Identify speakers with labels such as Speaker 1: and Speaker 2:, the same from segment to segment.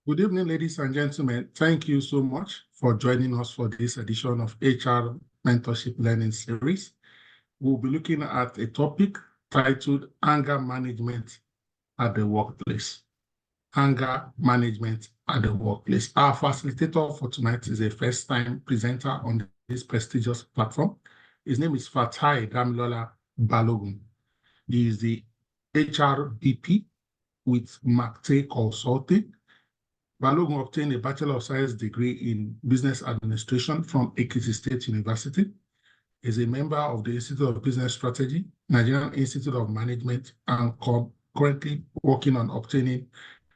Speaker 1: Good evening, ladies and gentlemen. Thank you so much for joining us for this edition of HR Mentorship Learning Series. We'll be looking at a topic titled Anger Management at the Workplace. Anger Management at the Workplace. Our facilitator for tonight is a first-time presenter on this prestigious platform. His name is Fatai Damilola Balogun. He is the HR VP with McTay Consulting. Balogun obtained a Bachelor of Science degree in Business Administration from Ekiti State University. He is a member of the Institute of Business Strategy, Nigerian Institute of Management, and currently working on obtaining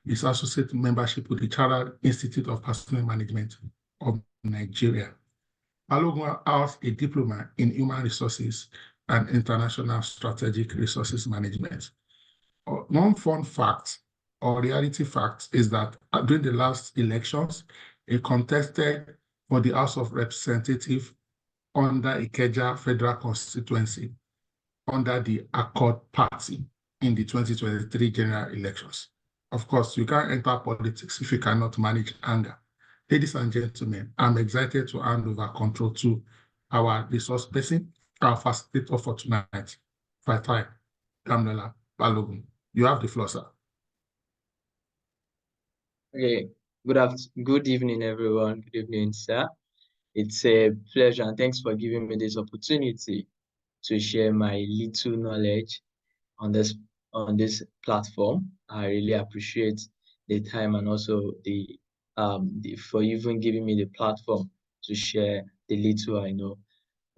Speaker 1: his associate membership with the Chartered Institute of Personnel Management of Nigeria. Balogun has a diploma in Human Resources and International Strategic Resources Management. One fun fact or reality fact is that during the last elections, he contested for the House of Representatives under Ikeja Federal Constituency under the Accord Party in the 2023 general elections. Of course, you can't enter politics if you cannot manage anger. Ladies and gentlemen, I'm excited to hand over control to our resource person, our facilitator for tonight, Fatai Damilola Balogun. You have the floor, sir.
Speaker 2: Okay, good evening, everyone. Good evening, sir. It's a pleasure, and thanks for giving me this opportunity to share my little knowledge on this platform. I really appreciate the time and also for even giving me the platform to share the little I know.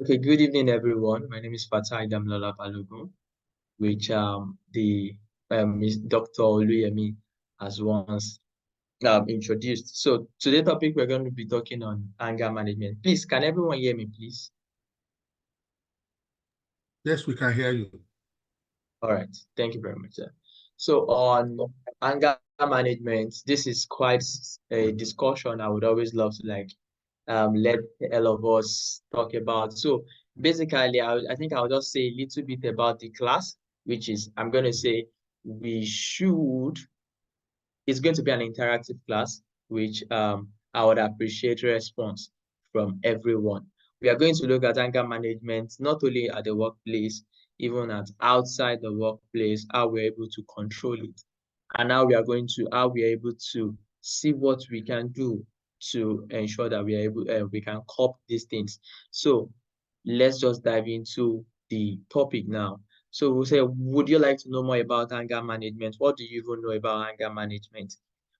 Speaker 2: Okay, good evening, everyone. My name is Fatai Damilola Balogun, which Dr. Oluyemi has once introduced. So today's topic, we're going to be talking on anger management. Please, can everyone hear me, please?
Speaker 1: Yes, we can hear you.
Speaker 2: All right, thank you very much, sir. So on anger management, this is quite a discussion I would always love to let all of us talk about. So basically, I think I'll just say a little bit about the class, which is, I'm going to say it's going to be an interactive class, which I would appreciate response from everyone. We are going to look at anger management, not only at the workplace, even at outside the workplace, how we're able to control it, and how we are able to see what we can do to ensure that we can cope these things. So let's just dive into the topic now. So we'll say, would you like to know more about anger management? What do you even know about anger management?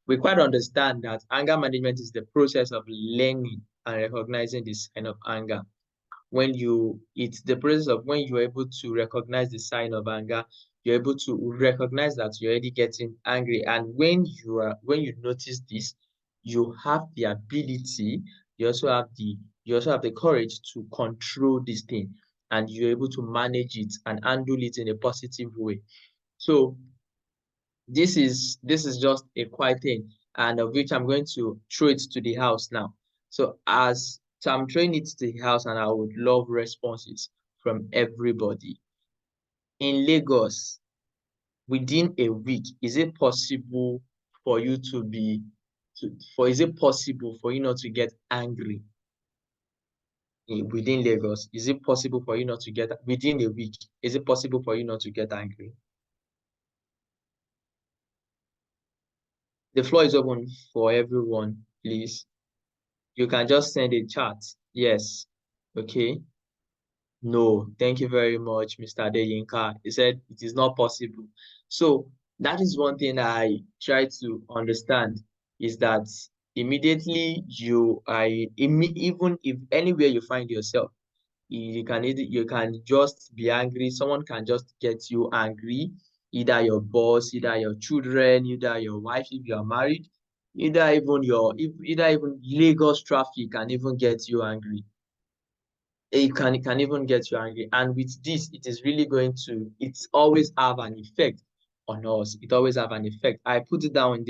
Speaker 2: We quite understand that anger management is the process of learning and recognizing the sign of anger. It's the process of when you're able to recognize the sign of anger, you're able to recognize that you're already getting angry. And when you notice this, you have the ability, you also have the courage to control this thing, and you're able to manage it and handle it in a positive way. So this is just a quiet thing, and of which I'm going to throw it to the house now. So I'm throwing it to the house, and I would love responses from everybody. In Lagos, within a week, is it possible for you not to get angry? Within Lagos, is it possible for you not to get within a week? Is it possible for you not to get angry? The floor is open for everyone, please. You can just send a chat. Yes. Okay. No. Thank you very much, Mr. Adeyinka. He said it is not possible. So that is one thing I try to understand, is that immediately even if anywhere you find yourself, you can just be angry. Someone can just get you angry, either your boss, either your children, either your wife if you are married, either even Lagos traffic can even get you angry. It can even get you angry. And with this, it's always have an effect on us. It always have an effect. I put it down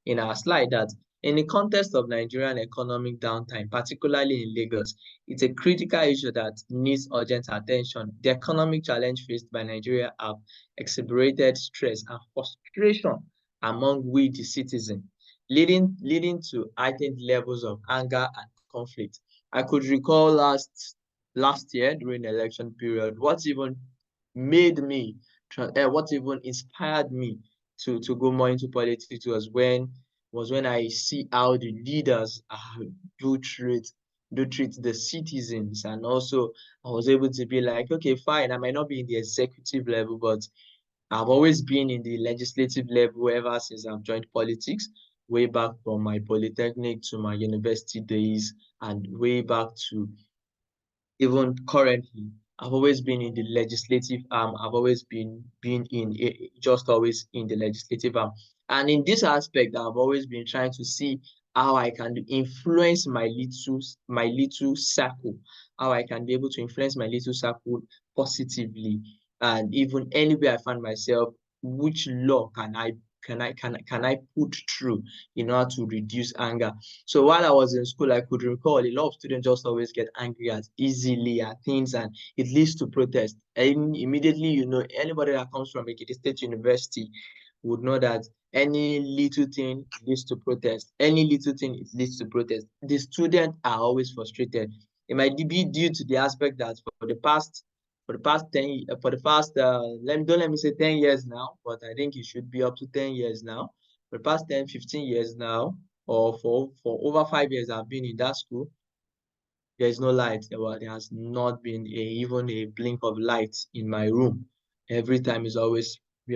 Speaker 2: in our slide that in the context of Nigerian economic downtime, particularly in Lagos, it's a critical issue that needs urgent attention. The economic challenge faced by Nigeria have exacerbated stress and frustration among we, the citizens. leading to heightened levels of anger and conflict. I could recall last year during the election period, what even inspired me to go more into politics was when I see how the leaders do treat the citizens. And also I was able to be like, okay, fine, I might not be in the executive level, but I've always been in the legislative level ever since I've joined politics, way back from my polytechnic to my university days, and way back to even currently. I've always been in the legislative arm. I've always been just always in the legislative arm. And in this aspect, I've always been trying to see how I can influence my little circle, how I can be able to influence my little circle positively. And even anywhere I find myself, which law can I put through in order to reduce anger? So while I was in school, I could recall a lot of students just always get angry easily at things, and it leads to protest. And immediately, anybody that comes from Ekiti State University would know that any little thing leads to protest. Any little thing, it leads to protest. The students are always frustrated. It might be due to the aspect that for the past 10 years now, but I think it should be up to 10 years now. For the past 10, 15 years now, or for over 5 years I've been in that school, there is no light. Well, there has not been even a blink of light in my room. Every time we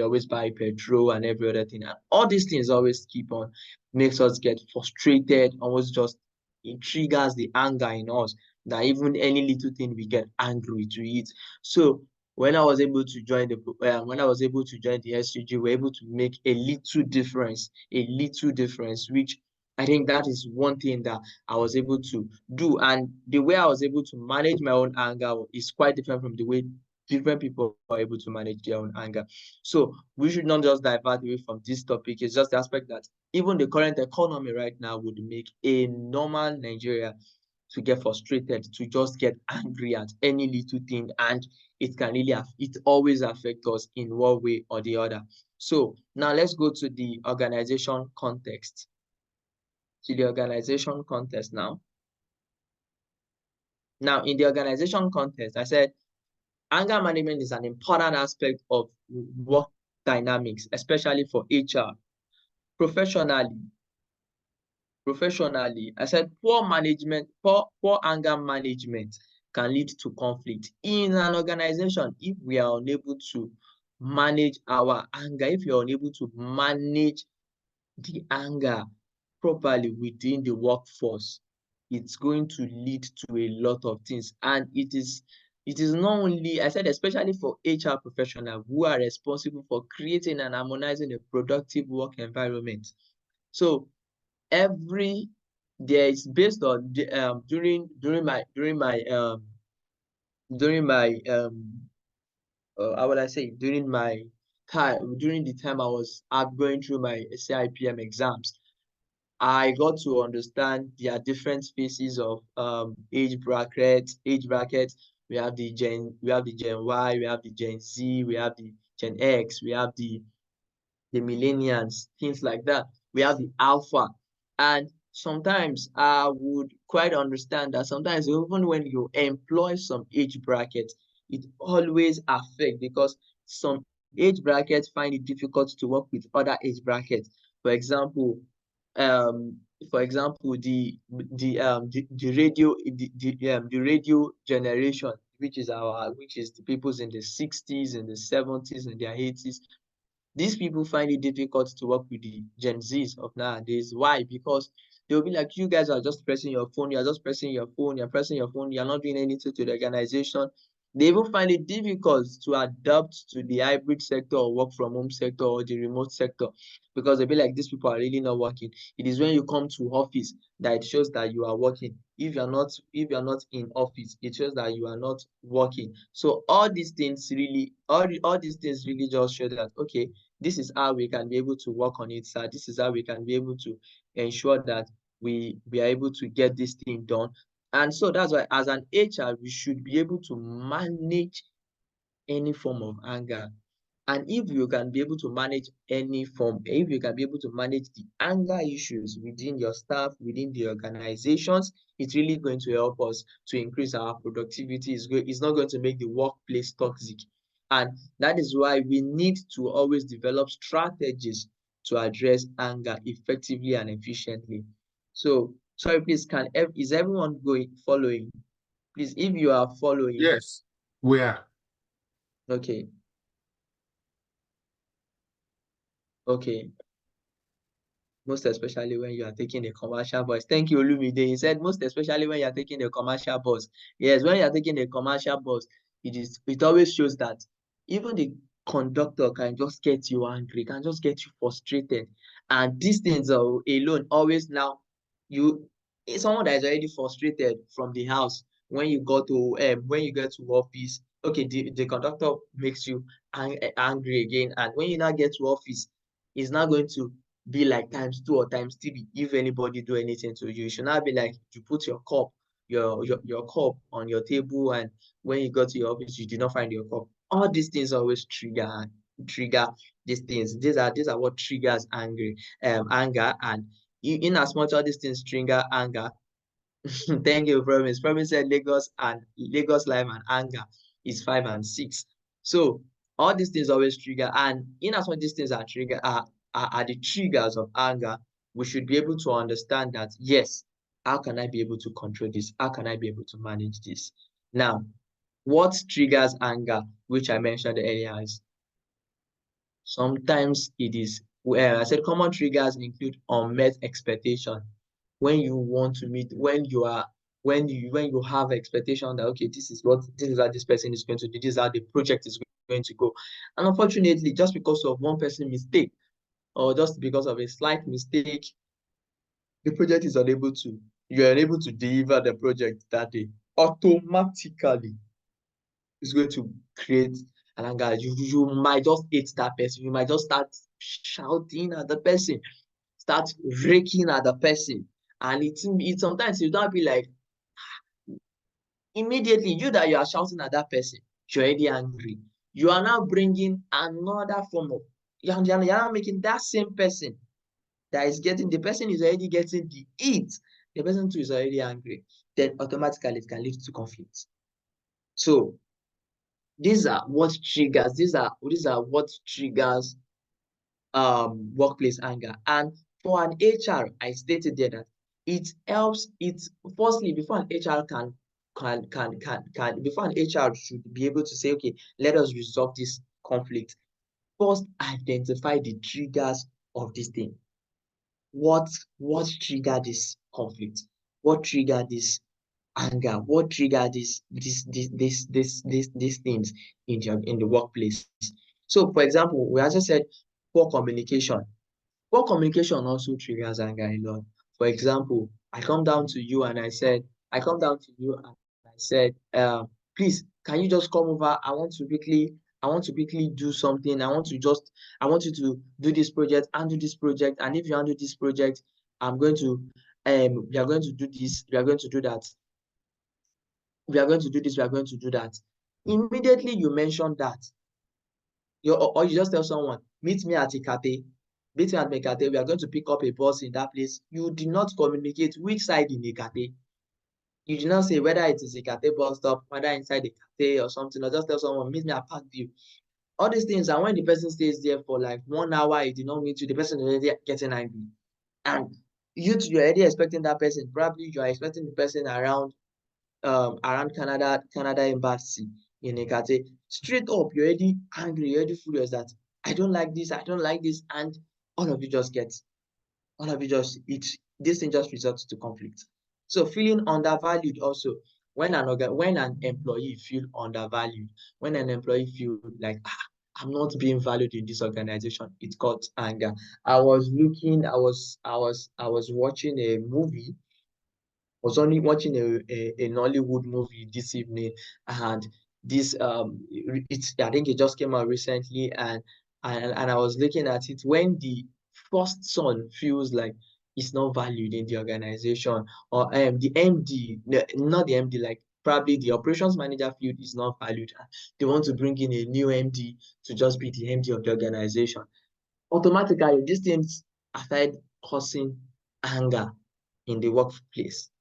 Speaker 2: always buy petrol and every other thing. And all these things always keep on, makes us get frustrated, almost just it triggers the anger in us, that even any little thing we get angry to it. So when I was able to join the SUG, we're able to make a little difference, which I think that is one thing that I was able to do. And the way I was able to manage my own anger is quite different from the way different people are able to manage their own anger. So we should not just divert away from this topic. It's just the aspect that even the current economy right now would make a normal Nigeria to get frustrated, to just get angry at any little thing, and it always affects us in one way or the other. So now let's go to the organization context. Now. Now, in the organization context, I said anger management is an important aspect of work dynamics, especially for HR. Professionally, I said poor anger management can lead to conflict in an organization if we are unable to manage our anger, if you are unable to manage the anger properly within the workforce. It's going to lead to a lot of things. And it is not only, I said, especially for HR professionals who are responsible for creating and harmonizing a productive work environment. So there is based on during my during the time I was going through my CIPM exams, I got to understand there are different phases of age brackets. We have the Gen Y, we have the Gen Z, we have the Gen X, we have the millennials, things like that. We have the alpha. And sometimes I would quite understand that sometimes even when you employ some age brackets, it always affects, because some age brackets find it difficult to work with other age brackets. For example, the radio generation, which is the peoples in the 60s and the 70s and their 80s. These people find it difficult to work with the Gen Zs of nowadays. Why? Because they'll be like, you guys are just pressing your phone, you're not doing anything to the organization. They even find it difficult to adapt to the hybrid sector or work from home sector or the remote sector, because they'll be like, these people are really not working. It is when you come to office that it shows that you are working. If you're not in office, it shows that you are not working. So all these things really just show that, okay, this is how we can be able to work on it, sir. This is how we can be able to ensure that we are able to get this thing done. And so that's why as an HR, we should be able to manage any form of anger. And if you can be able to manage any form, if you can be able to manage the anger issues within your staff, within the organizations, it's really going to help us to increase our productivity. It's not going to make the workplace toxic. And that is why we need to always develop strategies to address anger effectively and efficiently. So, sorry, please, is everyone following? Please, if you are following.
Speaker 1: Yes, we are.
Speaker 2: Okay. Okay. Most especially when you are taking a commercial bus. Thank you, Olumide. He said most especially when you are taking a commercial bus. Yes, when you are taking a commercial bus, it always shows that even the conductor can just get you angry, can just get you frustrated. And these things are alone always now someone that is already frustrated from the house when you get to office. Okay, the conductor makes you angry again, and when you now get to office, it's not going to be like times 2 or times 3 if anybody do anything to you. It should not be like you put your cup on your table, and when you go to your office you do not find your cup. All these things always trigger these things. These are what triggers anger. And in as much as these things trigger anger, thank you, Promise. Promise said Lagos life and anger is 5 and 6. So all these things always trigger, and in as much these things are the triggers of anger, we should be able to understand that, yes, how can I be able to control this? How can I be able to manage this? Now, what triggers anger, which I mentioned earlier, is sometimes it is, I said common triggers include unmet expectation. When you want to meet, when you have expectation that, okay, this is how this person is going to do, this is how the project is going to go. And unfortunately, just because of one person's mistake, or just because of a slight mistake, the project is you are unable to deliver the project that day. Automatically, it's going to create an anger. You might just hate that person. You might just start shouting at the person, start raking at the person. And it sometimes you don't be like, immediately you are shouting at that person, you're already angry. You are now bringing another form of, you're now making that same person the person is already getting the heat. The person too is already angry. Then automatically it can lead to conflict. So these are what triggers workplace anger. And for an HR, I stated there that it helps. Firstly, before an HR before an HR should be able to say, okay, let us resolve this conflict, first identify the triggers of this thing. What triggered this conflict? What triggered this anger? What triggered these things in the workplace? So, for example, we also said poor communication. Poor communication also triggers anger a lot. For example, I come down to you and I said, please, can you just come over? I want to quickly do something. I want you to do this project, and do this project. And if you handle this project, we are going to do this, we are going to do that. We are going to do this, we are going to do that. Immediately you mention that, or you just tell someone, meet me at Ikate. Meet me at Ikate, we are going to pick up a bus in that place. You did not communicate which side in Ikate. You did not say whether it is Ikate bus stop, whether inside Ikate or something, or just tell someone, meet me at Parkview. All these things, and when the person stays there for like 1 hour, he did not meet you, the person is already getting angry. And you're already expecting that person. Probably you are expecting the person around Canada embassy in Ekate. Straight up, you're already angry, you're already furious that I don't like this, and all of you just this thing just results to conflict. So feeling undervalued also, when an employee feel undervalued, when an employee feel like, I'm not being valued in this organization, it got anger. I was watching a movie. I was only watching a Nollywood movie this evening, and this I think it just came out recently, and I was looking at it. When the first son feels like he's not valued in the organization, or the MD, not the MD, like probably the operations manager field is not valued. They want to bring in a new MD to just be the MD of the organization. Automatically, these things started causing anger in the workplace.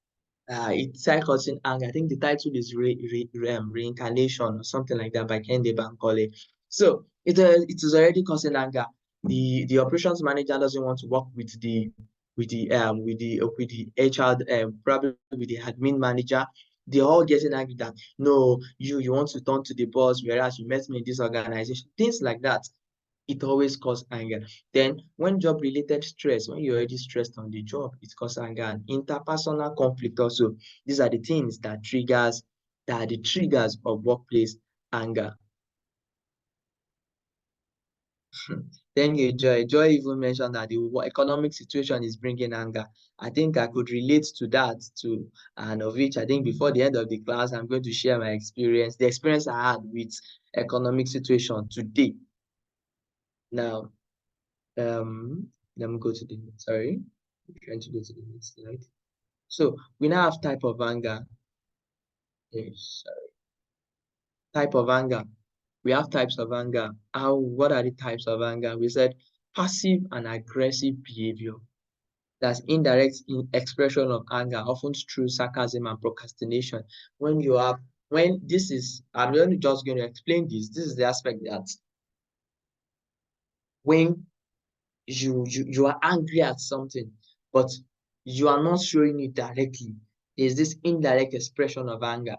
Speaker 2: It started causing anger. I think the title is Reincarnation or something like that by Kende Bankole. So it is already causing anger. The operations manager doesn't want to work with the HR, probably with the admin manager. They're all getting angry that no, you want to turn to the boss, whereas you met me in this organization. Things like that. It always causes anger. Then when job-related stress, when you're already stressed on the job, it causes anger. And interpersonal conflict also. These are the things that are the triggers of workplace anger. Thank you, Joy. Joy even mentioned that the economic situation is bringing anger. I think I could relate to that too, and of which I think before the end of the class, I'm going to share my experience, the experience I had with economic situation today. Now, let me go to the, sorry, I'm trying to go to the next slide. So we now have type of anger. Sorry. Type of anger. We have types of anger. What are the types of anger? We said passive and aggressive behavior. That's indirect expression of anger, often through sarcasm and procrastination. I'm only just going to explain this. This is the aspect that when you are angry at something, but you are not showing it directly. There's this indirect expression of anger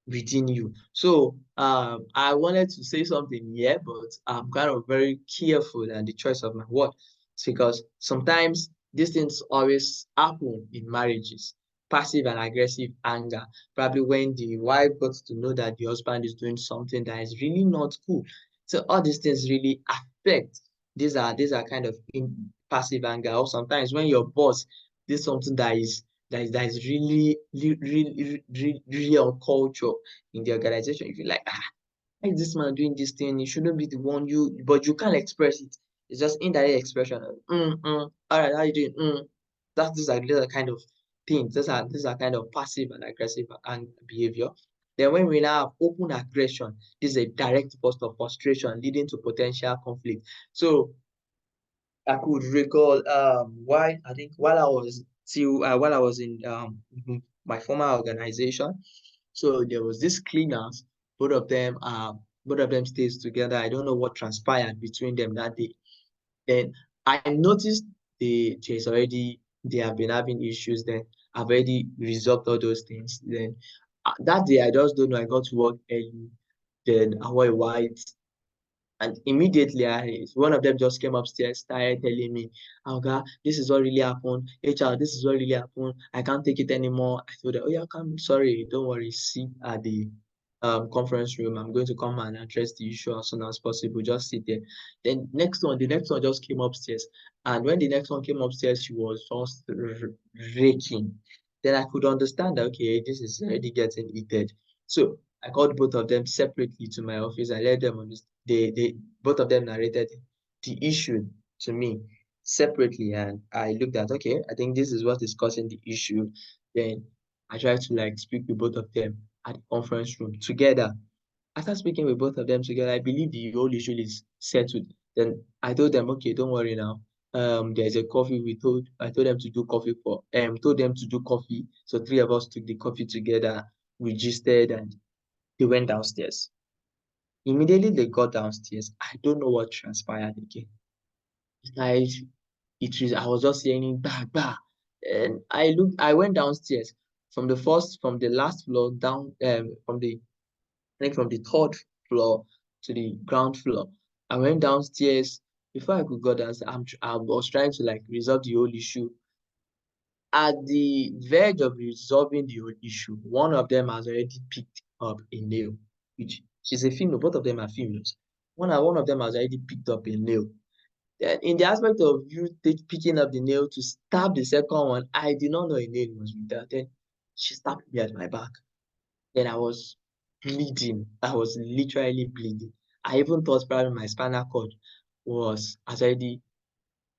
Speaker 2: within you. So I wanted to say something here, but I'm kind of very careful in the choice of my words because sometimes these things always happen in marriages. Passive and aggressive anger, probably when the wife got to know that the husband is doing something that is really not cool. So all these things really affect. These are kind of passive anger. Or sometimes when your boss did something that is really on culture in the organization, you feel like, why is this man doing this thing? He shouldn't be the one but you can't express it. It's just indirect expression. All right, how you doing? These are kind of things. These are kind of passive and aggressive and behavior. Then when we now have open aggression, this is a direct burst of frustration leading to potential conflict. So I could recall while I was in my former organization. So there was this cleaners, both of them stays together. I don't know what transpired between them that day. Then I noticed they have been having issues. Then I've already resolved all those things. Then that day I just don't know. I got to work early. Then I wore a white. And immediately, one of them just came upstairs, started telling me, "Oga, this is what really happened. HR, this is what really happened. I can't take it anymore." I told her, "Oh yeah, sorry, don't worry. Sit at the conference room. I'm going to come and address the issue as soon as possible. Just sit there." Then the next one just came upstairs. And when the next one came upstairs, she was just raking. Then I could understand that, okay, this is already getting heated. So I called both of them separately to my office. I let them understand. They both of them narrated the issue to me separately, and I looked at, okay, I think this is what is causing the issue. Then I tried to speak with both of them at the conference room together. After speaking with both of them together, I believe the whole issue is settled. Then I told them, okay, don't worry now. There's a coffee. I told them to do coffee told them to do coffee. So three of us took the coffee together, registered, and they went downstairs. Immediately they got downstairs, I don't know what transpired again. I was just hearing bah bah, and I went downstairs from the last floor down, from the third floor to the ground floor. I went downstairs. Before I could go downstairs, I was trying to resolve the whole issue. At the verge of resolving the whole issue, one of them has already picked up a nail, which she's a female, both of them are females. One of them has already picked up a nail. Then in the aspect of you picking up the nail to stab the second one, I did not know a nail was with that. Then she stabbed me at my back. Then I was bleeding. I was literally bleeding. I even thought probably my spinal cord has already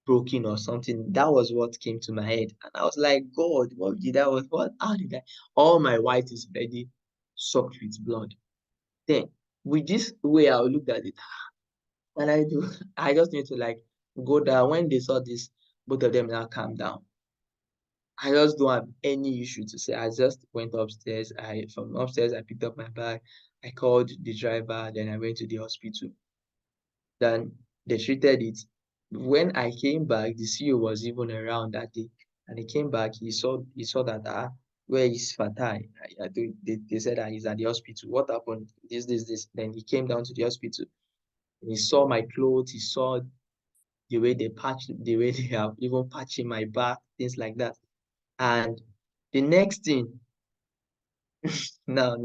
Speaker 2: broken or something. That was what came to my head. And I was like, God, what did I, what, how did I, all my white is ready soaked with blood. Then with this way, I looked at it, and I do. I just need to like go down. When they saw this, both of them now calm down. I just don't have any issue to say. I just went upstairs. From upstairs I picked up my bag. I called the driver. Then I went to the hospital. Then they treated it. When I came back, the CEO was even around that day, and he came back. He saw that where is Fatai? They said that he's at the hospital. What happened? This. Then he came down to the hospital. He saw my clothes. He saw the way the way they have even patching my back, things like that. And the next thing, now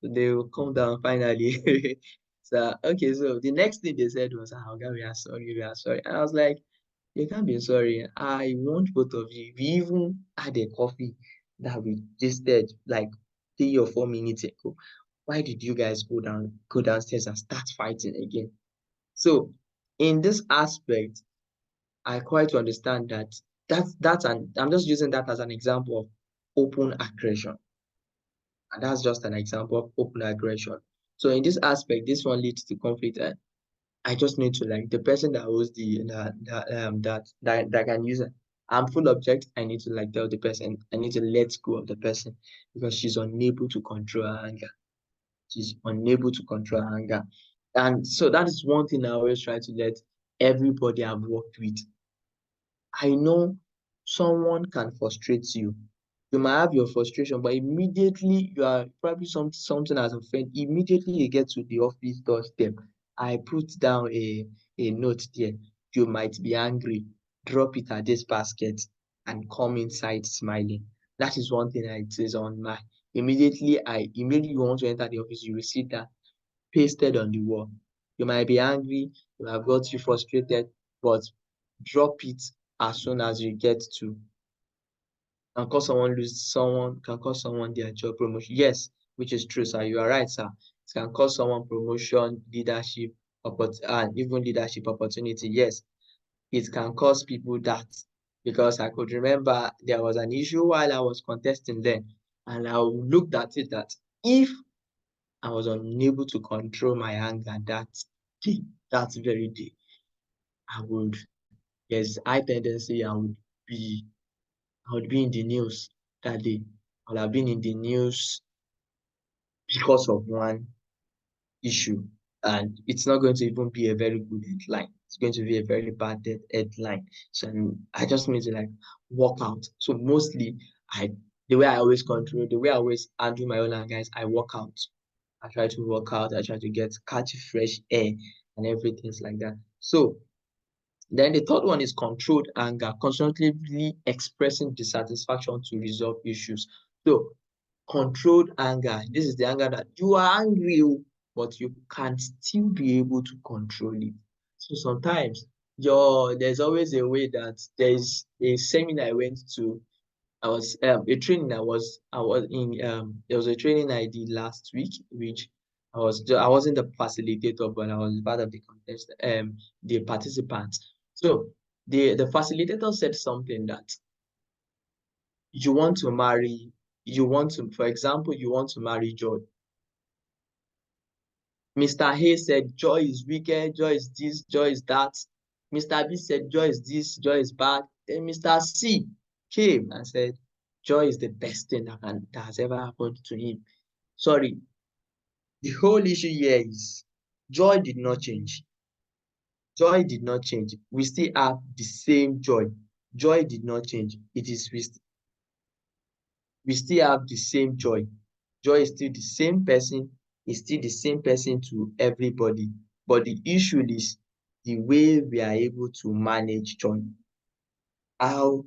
Speaker 2: they will come down finally. So okay, so the next thing they said was, "Okay, we are sorry, we are sorry." And I was like, "You can't be sorry. I want both of you. We even had a coffee that we tasted like 3 or 4 minutes ago. Why did you guys go downstairs and start fighting again?" So in this aspect, I quite understand that I'm just using that as an example of open aggression. And that's just an example of open aggression. So in this aspect, this one leads to conflict. And I just need to like the person that holds that can use it. I'm full object. I need to like tell the person. I need to let go of the person because she's unable to control her anger. She's unable to control her anger. And so that is one thing I always try to let everybody I've worked with. I know someone can frustrate you. You might have your frustration, but immediately you are probably something as a friend. Immediately you get to the office doorstep, I put down a note there. You might be angry. Drop it at this basket and come inside smiling. That is one thing I says on my immediately you want to enter the office, you will see that pasted on the wall. You might be angry, you have got you frustrated, but drop it as soon as you get to can cause someone can cause someone their job promotion. Yes, which is true, sir. You are right, sir. It can cause someone promotion, leadership, and even leadership opportunity. Yes, it can cause people that because I could remember there was an issue while I was contesting then, and I looked at it that if I was unable to control my anger day, that very day, I would there's high tendency be I would be in the news that day. I would have been in the news because of one issue. And it's not going to even be a very good headline. It's going to be a very bad headline. So I just need to like walk out. So mostly the way I always control, the way I always handle my own anger is I walk out. I try to walk out, I try to catch fresh air and everything like that. So then the third one is controlled anger, constantly expressing dissatisfaction to resolve issues. So controlled anger, this is the anger that you are angry, but you can still be able to control it. So sometimes there's always a way that there's a seminar I went to. I was a training I was in there was a training I did last week, which I wasn't the facilitator, but I was part of the contest, the participants. So the facilitator said something that you want to marry, for example, you want to marry Joy. Mr. Hayes said Joy is wicked, Joy is this, Joy is that. Mr. B said Joy is this, Joy is bad. Then Mr. C came and said Joy is the best thing that has ever happened to him. Sorry, the whole issue here is Joy did not change. Joy did not change. We still have the same joy. Joy did not change. We still have the same joy. Joy is still the same person, is still the same person to everybody. But the issue is the way we are able to manage joy. How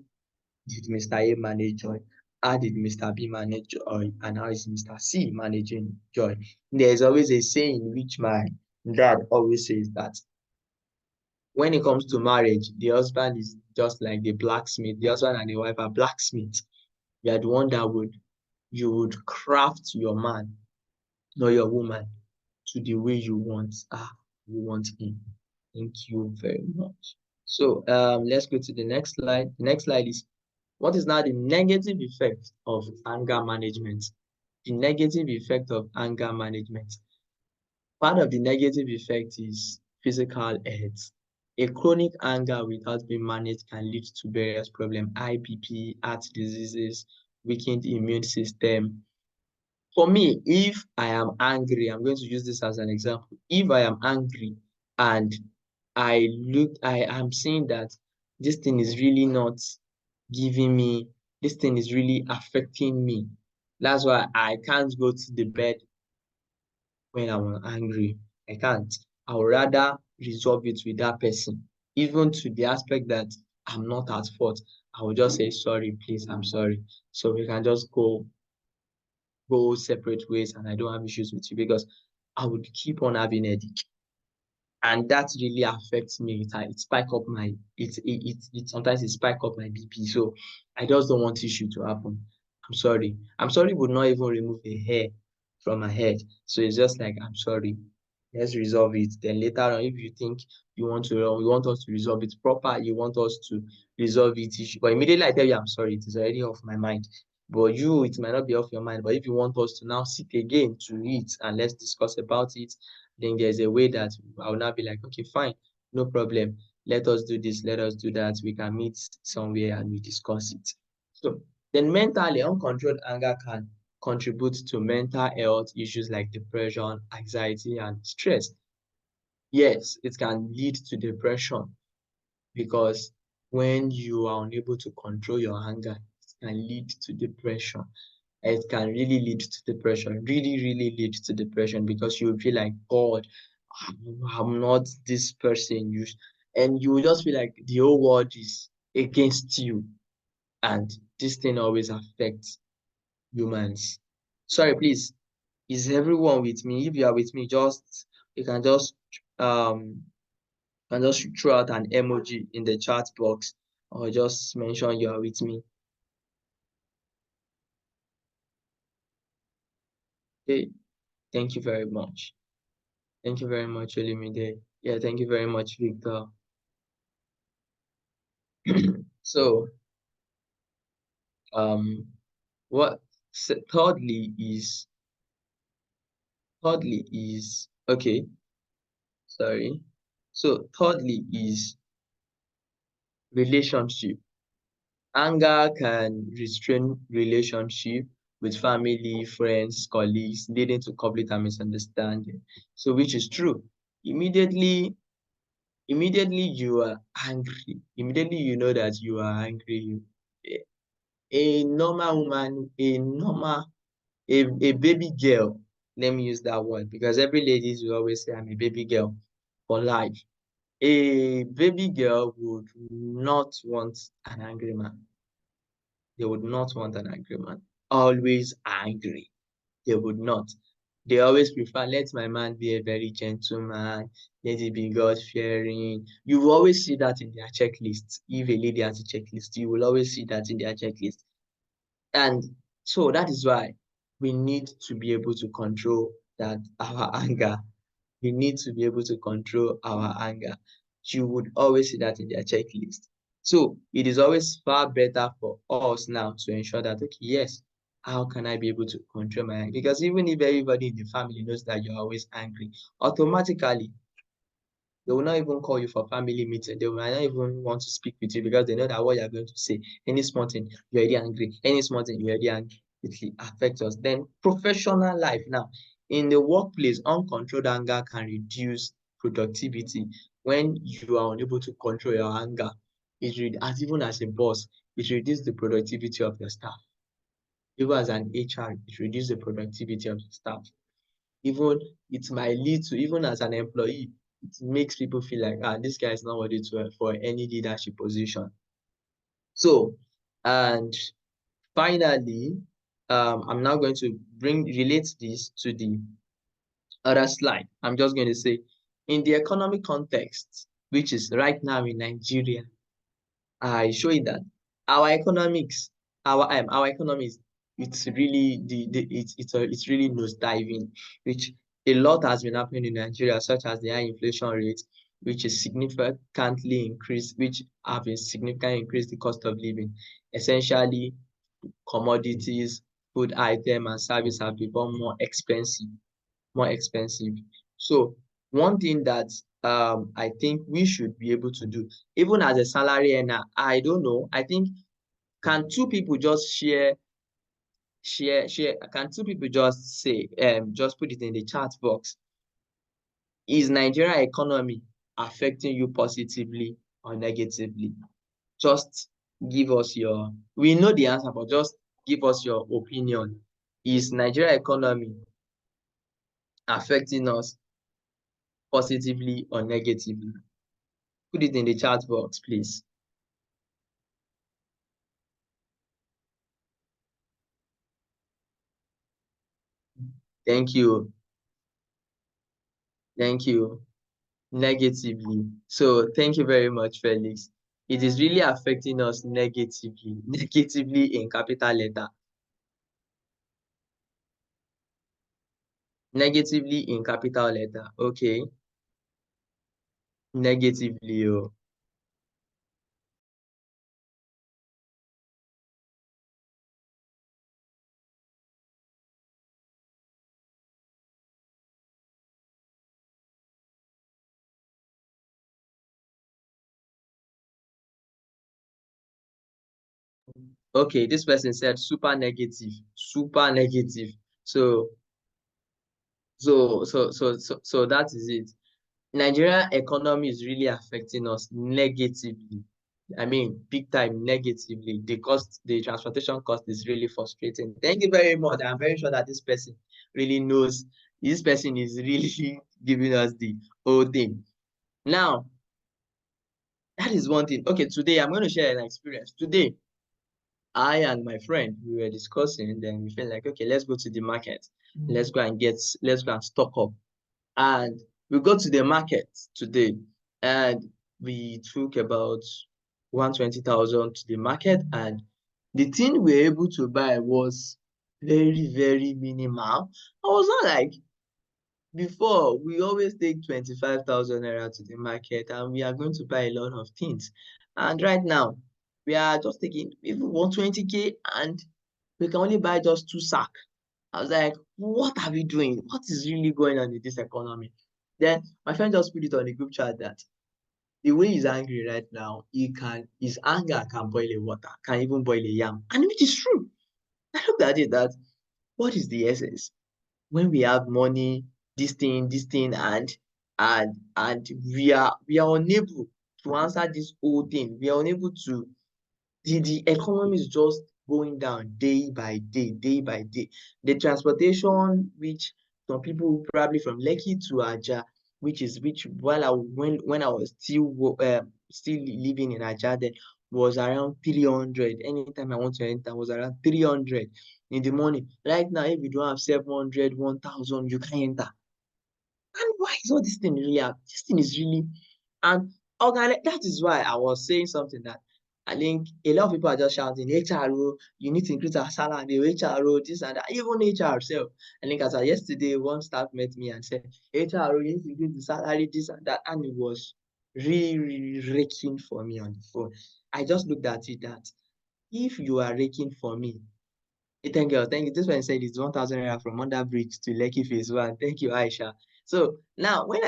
Speaker 2: did Mr. A manage joy? How did Mr. B manage joy? And how is Mr. C managing joy? There's always a saying which my dad always says that when it comes to marriage, the husband is just like the blacksmith. The husband and the wife are blacksmiths. You are the one that you would craft your man or your woman to the way you want him. Thank you very much. So let's go to the next slide. The next slide is what is now the negative effect of anger management? the negative effect of anger management. Part of the negative effect is physical health. A chronic anger without being managed can lead to various problems: high BP, heart diseases, weakened immune system. For me, if I am angry, I'm going to use this as an example. If I am angry and I am seeing that this thing is really not giving me, this thing is really affecting me. That's why I can't go to the bed when I'm angry. I can't. I would rather resolve it with that person, even to the aspect that I'm not at fault. I will just say, sorry, please, I'm sorry. So we can just go separate ways and I don't have issues with you, because I would keep on having headache. And that really affects me. It spike up my sometimes it spike up my BP. So I just don't want issue to happen. I'm sorry. I'm sorry would not even remove a hair from my head. So it's just like, I'm sorry. Let's resolve it. Then later on, if you think you want us to resolve it proper, you want us to resolve it issue. But immediately I tell you I'm sorry, it is already off my mind. But you, it might not be off your mind. But if you want us to now sit again to it and let's discuss about it, then there's a way that I will now be like, okay, fine, no problem. Let us do this, let us do that. We can meet somewhere and we discuss it. So then mentally, uncontrolled anger can contribute to mental health issues like depression, anxiety, and stress. Yes, it can lead to depression, because when you are unable to control your anger, it can lead to depression. It can really lead to depression, really lead to depression, because you feel like, God, I'm not this person. And you will just feel like the whole world is against you. And this thing always affects humans. Sorry, please. Is everyone with me? If you are with me, you can just throw out an emoji in the chat box, or just mention you are with me. Okay, thank you very much. Thank you very much, Olimide. Yeah, thank you very much, Victor. So, what thirdly is okay. Sorry. So thirdly is relationship. Anger can restrain relationship with family, friends, colleagues, leading to conflict and misunderstanding. So, which is true. Immediately you are angry. Immediately you know that you are angry. A normal woman, a baby girl, let me use that word, because every ladies will always say I'm a baby girl for life. A baby girl would not want an angry man. They would not want an angry man. Always angry. They would not. They always prefer, let my man be a very gentleman, let it be God-fearing. You will always see that in their checklist. If a lady has a checklist, you will always see that in their checklist. And so that is why we need to be able to control our anger. We need to be able to control our anger. You would always see that in their checklist. So it is always far better for us now to ensure that, okay, yes, how can I be able to control my anger? Because even if everybody in the family knows that you're always angry, automatically they will not even call you for family meeting. They might not even want to speak with you, because they know that what you're going to say, any small thing, you're already angry. Any small thing, you're already angry. It will affect us. Then professional life now. In the workplace, uncontrolled anger can reduce productivity. When you are unable to control your anger, even as a boss, it reduces the productivity of your staff. Even as an HR, it reduces the productivity of the staff. Even it might lead to, even as an employee, it makes people feel like, this guy is not worthy for any leadership position. So, and finally, I'm now going to relate this to the other slide. I'm just going to say, in the economic context, which is right now in Nigeria, I show you that our economics, our economies, it's really it's really nosediving, which a lot has been happening in Nigeria, such as the high inflation rate, which is significantly increased, which have been significantly increased the cost of living. Essentially, commodities, food item and service have become more expensive, more expensive. So one thing that I think we should be able to do, even as a salary earner, I don't know, I think, can two people just can two people just say, just put it in the chat box, is Nigeria economy affecting you positively or negatively? Just give us your, we know the answer, but just give us your opinion. Is Nigeria economy affecting us positively or negatively? Put it in the chat box, please. Thank you. Thank you. Negatively. So thank you very much, Felix. It is really affecting us negatively, negatively in capital letter. Negatively in capital letter. Okay. Negatively. Oh. Okay, this person said super negative. Super negative. So that is it. Nigerian economy is really affecting us negatively. I mean, big time negatively. The cost, the transportation cost is really frustrating. Thank you very much. I'm very sure that this person really knows. This person is really giving us the whole thing. Now, that is one thing. Okay, today I'm going to share an experience. Today, I and my friend, we were discussing, then we felt like, okay, let's go to the market. Let's go and stock up. And we go to the market today, and we took about 120,000 to the market, and the thing we were able to buy was very, very minimal. I was not like, before, we always take 25,000 naira to the market and we are going to buy a lot of things. And right now, we are just taking even 120K and we can only buy just 2 sack. I was like, what are we doing? What is really going on in this economy? Then my friend just put it on the group chat that the way he's angry right now, his anger can boil a water, can even boil a yam. And which is true. I looked at it that, what is the essence? When we have money, this thing, and we are unable to answer this whole thing. We are unable to, the economy is just going down day by day, day by day. The transportation, which some people probably from Lekki to Aja, which while when I was still living in Aja, then was around 300. Anytime I want to enter was around 300 in the morning. Right now, if you don't have 700, 1,000, you can't enter. And why is all this thing really happening? This thing is really, and that is why I was saying something that I think a lot of people are just shouting, HRO, you need to increase our salary, HRO, this and that. Even HR self. I think as of yesterday, one staff met me and said, HRO, you need to increase the salary, this and that. And it was really, really raking for me on the phone. I just looked at it that if you are raking for me, thank you. Thank you. This one said it's 1,000 naira from under bridge to Lekki phase 1. Thank you, Aisha. So now when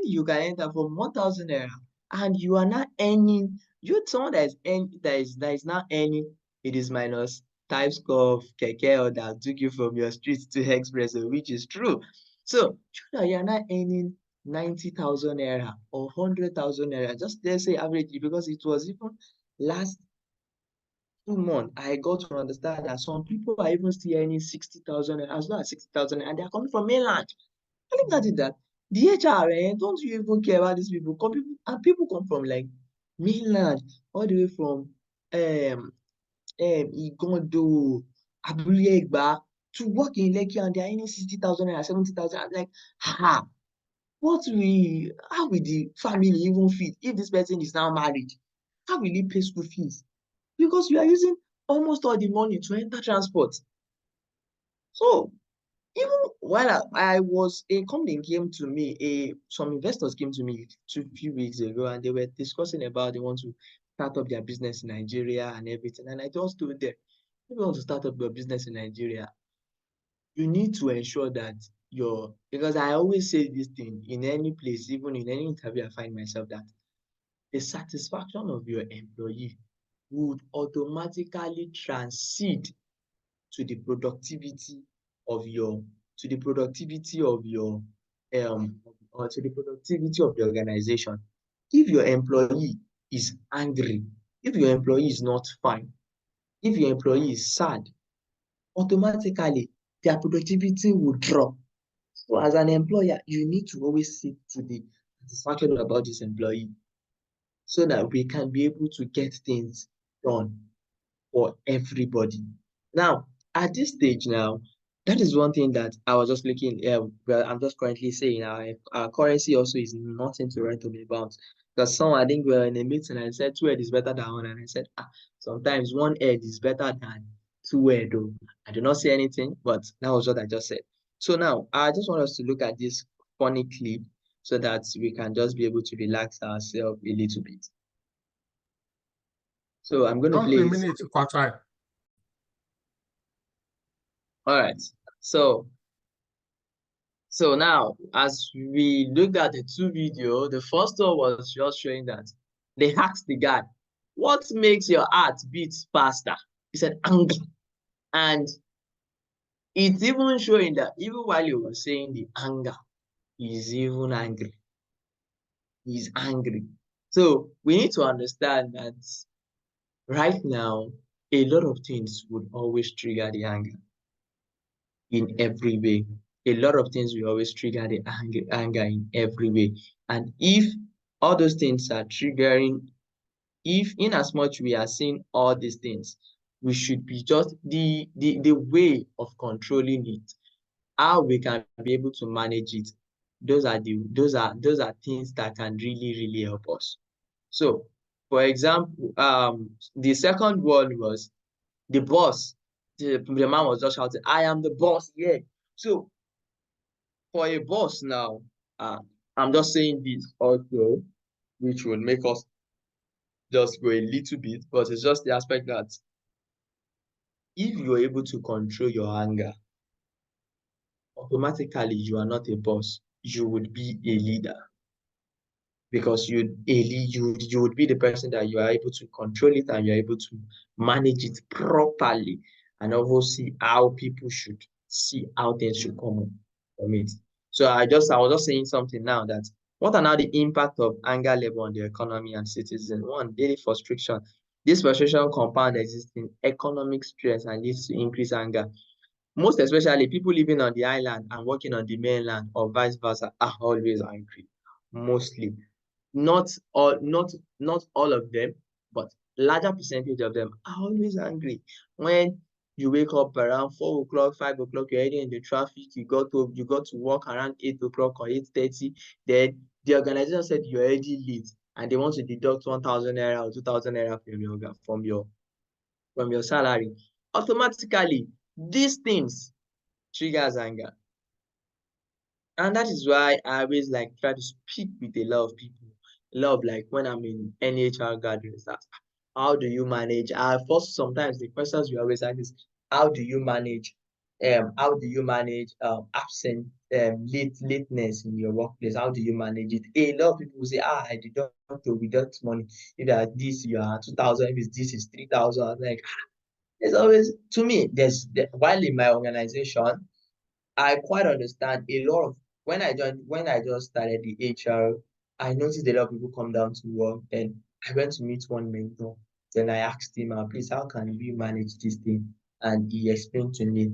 Speaker 2: you can enter from 1,000 naira and you are not earning, you're someone that is not earning, it is minus types of keke or that took you from your street to express, which is true. So you are not earning 90,000 naira or 100,000 naira, just let's say averagely, because it was even last 2 months, I got to understand that some people are even still earning 60,000 as low as 60,000, and they are coming from mainland. I think that is that. The HR, don't you even care about these people? People come from like mainland, all the way from Igondo, Abule Egba to work in Lekki, and they are earning 60,000 and 70,000. I'm like, how will the family even fit if this person is now married? How will he pay school fees? Because you are using almost all the money to enter transport. So even while I was, a company came to me, some investors came to me a few weeks ago, and they were discussing about they want to start up their business in Nigeria and everything. And I just told them, if you want to start up your business in Nigeria, you need to ensure that because I always say this thing in any place, even in any interview, I find myself that the satisfaction of your employee would automatically transcend to the productivity of your to the productivity of your or to the productivity of the organization. If your employee is angry, if your employee is not fine, if your employee is sad, automatically their productivity will drop. So as an employer, you need to always seek to the satisfaction about this employee so that we can be able to get things done for everybody. Now, at this stage now, that is one thing that I was just looking, well, I'm just currently saying our currency also is nothing to write home about. Because I think we were in a meeting and I said 2 head is better than one. And I said, sometimes 1 head is better than 2 head. Though. I did not say anything, but that was what I just said. So now, I just want us to look at this funny clip so that we can just be able to relax ourselves a little bit. So I'm going to play
Speaker 1: A
Speaker 2: it.
Speaker 1: minute, Kwatai.
Speaker 2: All right. So now, as we looked at the 2 videos, the first one was just showing that they asked the guy, what makes your heart beat faster? He said, anger. And it's even showing that even while he was saying the anger, he's even angry. He's angry. So we need to understand that right now, a lot of things would always trigger the anger in every way. A lot of things will always trigger the anger in every way. And if all those things are triggering, if in as much we are seeing all these things, we should be just the way of controlling it, how we can be able to manage it. Those are things that can really help us. So, for example, the second one was the boss. The man was just shouting, I am the boss here. So for a boss now, I'm just saying this also, which will make us just go a little bit, but it's just the aspect that if you're able to control your anger, automatically you are not a boss. You would be a leader. Because you would be the person that you are able to control it and you're able to manage it properly and also see how people should see how things should come from it. So I was just saying something now that what are now the impact of anger level on the economy and citizens? One, daily frustration. This frustration compound existing economic stress and leads to increased anger. Most especially people living on the island and working on the mainland or vice versa are always angry. Mostly not all of them, but larger percentage of them are always angry. When you wake up around 4 o'clock, 5 o'clock, you're already in the traffic, you got to work around 8 o'clock or 8:30, then the organization said you're already late and they want to deduct 1,000 naira or 2,000 naira from your salary. Automatically, these things triggers anger. And that is why I always like try to speak with a lot of people. A lot of like when I'm in NHR gatherings, that how do you manage? First sometimes the questions we always ask is how do you manage lateness in your workplace? How do you manage it? A lot of people will say, I deduct to deduct money. If you are this, you are 2,000, if it's this is 3,000. Like there's always to me, while in my organization. I quite understand a lot of when I just started the HR, I noticed a lot of people come down to work. Then I went to meet one mentor. Then I asked him, please, how can we manage this thing? And he explained to me.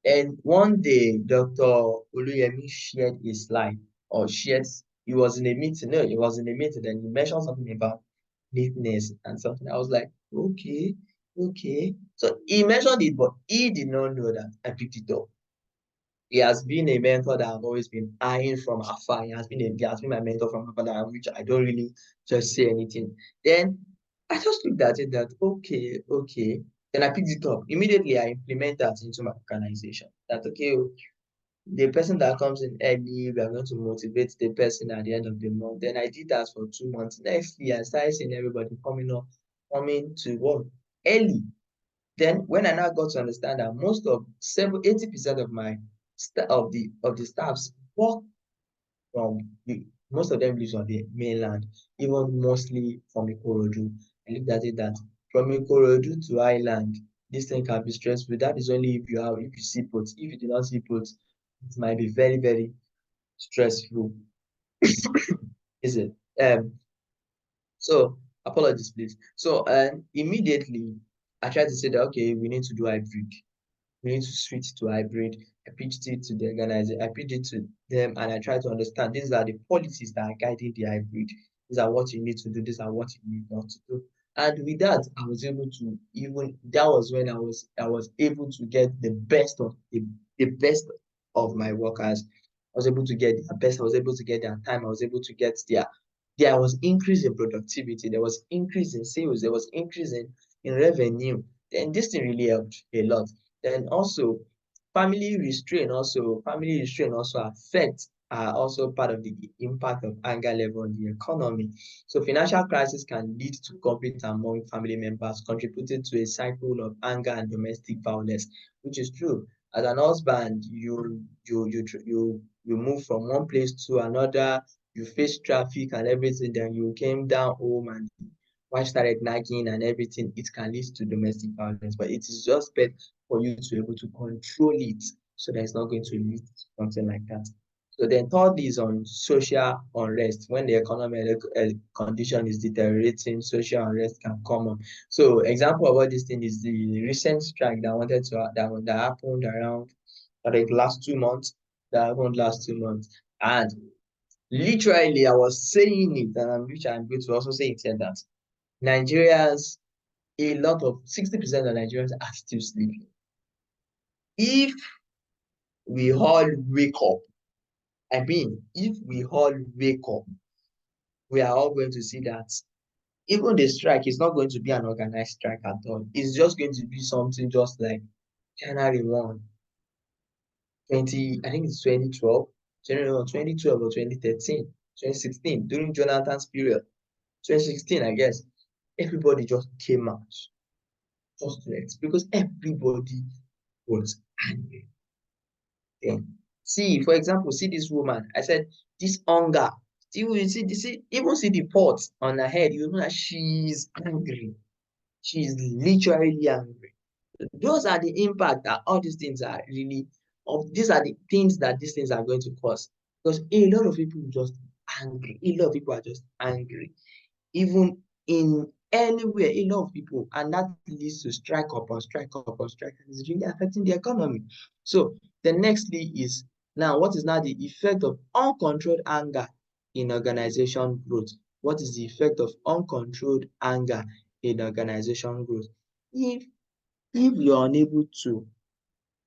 Speaker 2: And one day, Dr. Oluyemi shared a slide or he was in a meeting. No, he was in a meeting. Then he mentioned something about neatness and something. I was like, okay, okay. So he mentioned it, but he did not know that I picked it up. He has been a mentor that I've always been eyeing from afar. He has been my mentor from afar, which I don't really just say anything. Then I just looked at it that okay. Then I picked it up. Immediately I implement that into my organization. That okay, the person that comes in early, we are going to motivate the person at the end of the month. Then I did that for 2 months. Next year I started seeing everybody coming to work early. Then when I now got to understand that most of 80% of my of the staffs work from most of them lives on the mainland, even mostly from Ikorodu. I looked at it that from Ikorodu to Island, this thing can be stressful. That is only if you see boats. If you do not see boats, it might be very, very stressful. Is it? So apologies, please. So immediately I tried to say that okay, we need to do hybrid. We need to switch to hybrid. I pitched it to the organizer. I pitched it to them, and I tried to understand these are the policies that are guiding the hybrid. These are what you need to do. These are what you need not to do. And with that, I was able to that was when I was able to get the best of the best of my workers. I was able to get their best. I was able to get their time. I was able to get there was increase in productivity. There was increase in sales. There was increase in revenue. And this thing really helped a lot. Then also family restraint also affects are also part of the impact of anger level on the economy. So financial crisis can lead to conflict among family members, contributing to a cycle of anger and domestic violence, which is true. As an husband, you move from one place to another, you face traffic and everything, then you came down home and wife started nagging and everything, it can lead to domestic violence. But it is just better for you to be able to control it so that it's not going to lead to something like that. So then thirdly is on social unrest. When the economic condition is deteriorating, social unrest can come up. So example of what this thing is the recent strike that happened around I think last 2 months. That happened last 2 months. And literally I was saying it, and I'm going to also say it here that Nigerians, a lot of 60% of Nigerians are still sleeping. If we all wake up, if we all wake up, we are all going to see that even the strike is not going to be an organized strike at all. It's just going to be something just like January 1, I think it's 2012, January 1, 2012 or 2013, 2016, during Jonathan's period, 2016, I guess. Everybody just came out just to it because everybody was angry. Then see, for example, see this woman. I said this hunger. Even see the pot on her head. You know that she's angry. She's literally angry. Those are the impact that all these things are really of. These are the things that these things are going to cause. Because a lot of people just angry. A lot of people are just angry. Even in anywhere, a lot of people, and that leads to strike upon strike upon strike, and it's really affecting the economy. So the nextly is now what is now the effect of uncontrolled anger in organization growth? What is the effect of uncontrolled anger in organization growth? If you're unable to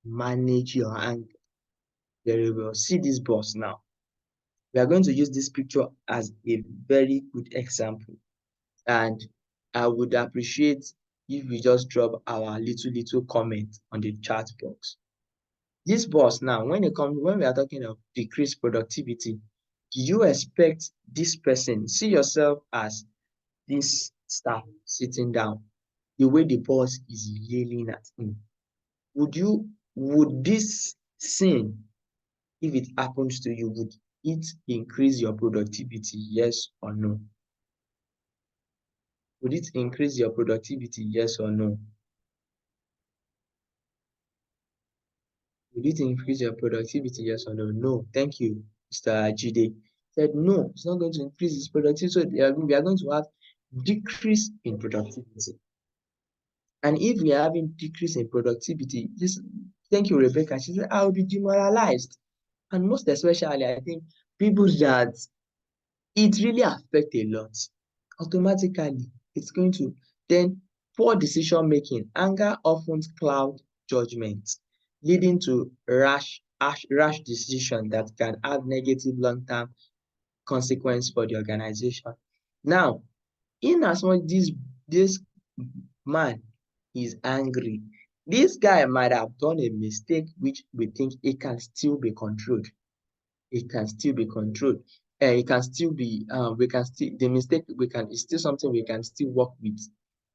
Speaker 2: manage your anger very well, see this boss now. We are going to use this picture as a very good example. And I would appreciate if we just drop our little comment on the chat box. This boss now, when we are talking of decreased productivity, do you expect this person, see yourself as this staff sitting down, the way the boss is yelling at him? Would this scene, if it happens to you, would it increase your productivity, yes or no? Would it increase your productivity, yes or no? Would it increase your productivity, yes or no? No, thank you, Mr. Ajide. Said no, it's not going to increase its productivity. So we are going to have decrease in productivity. And if we are having decrease in productivity, thank you, Rebecca. She said, I will be demoralized. And most especially, I think people that it really affects a lot. Automatically, it's going to then poor decision making. Anger often clouds judgment, leading to rash decision that can have negative long-term consequence for the organization. Now, in as much this man is angry, this guy might have done a mistake which we think it can still be controlled. It can still be controlled. It can still be the mistake it's still something we can still work with.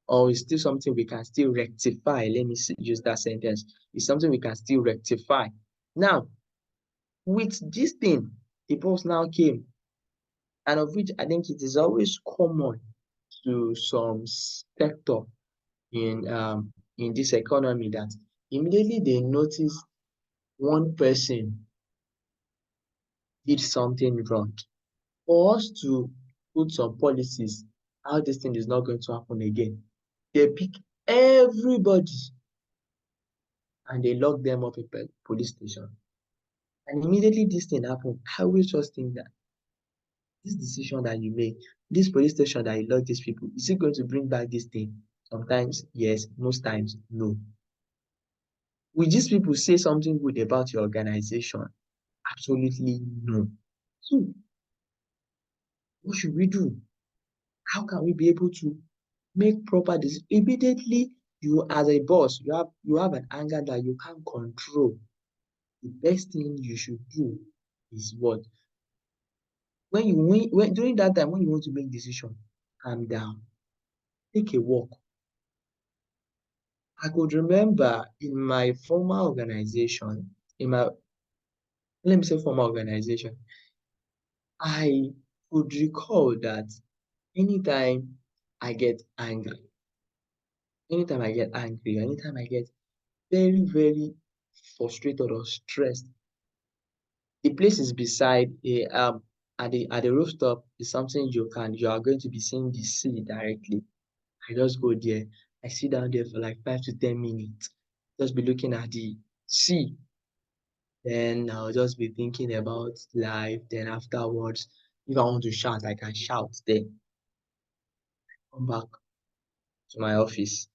Speaker 2: or it's still something we can still rectify. Let me use that sentence. It's something we can still rectify. Now, with this thing, the boss now came, and of which I think it is always common to some sector in this economy, that immediately they notice one person did something wrong. For us to put some policies how this thing is not going to happen again, they pick everybody and they lock them up in police station. And immediately this thing happened, I always just think that this decision that you make, this police station that you lock these people, is it going to bring back this thing? Sometimes yes, most times no. Will these people say something good about your organization? Absolutely no. So what should we do? How can we be able to make proper decisions? Immediately, you as a boss, you have an anger that you can't control. The best thing you should do is what? When during that time when you want to make decision, calm down, take a walk. I could remember in my former organization, let me say former organization, I could recall that anytime I get angry, anytime I get very, very frustrated or stressed, the place is beside at the rooftop is something you are going to be seeing the sea directly. I just go there. I sit down there for like 5 to 10 minutes. Just be looking at the sea. Then I'll just be thinking about life. Then afterwards, if I want to shout, I can shout. Then come back to my office.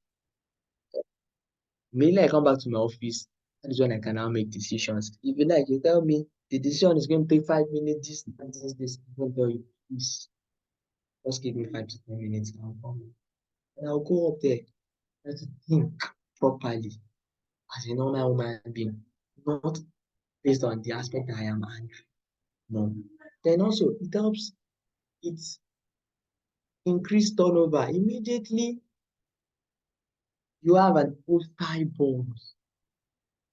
Speaker 2: Immediately I come back to my office, that is when I can now make decisions. If you like, you tell me the decision is going to take 5 minutes, this. I will tell you, please, just give me 5 to 10 minutes and I'll come. And I'll go up there and to think properly as a normal human being, not based on the aspect that I am angry. No. Then also, it helps, it increase turnover. Immediately, you have an hostile boss.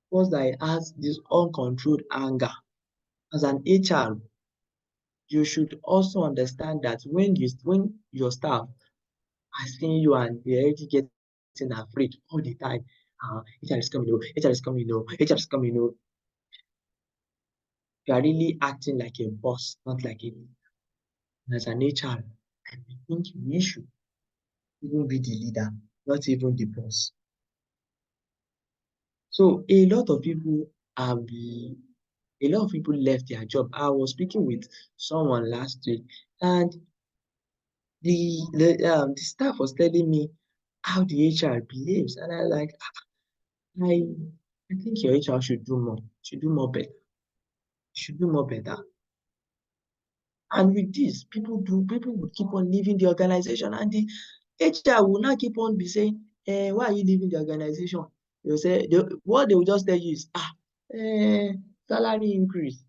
Speaker 2: Boss that has this uncontrolled anger. As an HR, you should also understand that when your staff are seeing you and they're already getting afraid all the time, HR is coming, HR is coming, HR is coming, you are really acting like a boss, not like a leader. And as an HR, I think we should even be the leader, not even the boss. So a lot of people left their job. I was speaking with someone last week, and the staff was telling me how the HR behaves, and I like I I think your HR should do more, better, should do more better. And with this, people would keep on leaving the organization, and the HR will not keep on be saying, why are you leaving the organization? They'll say what they will just tell you is salary increase,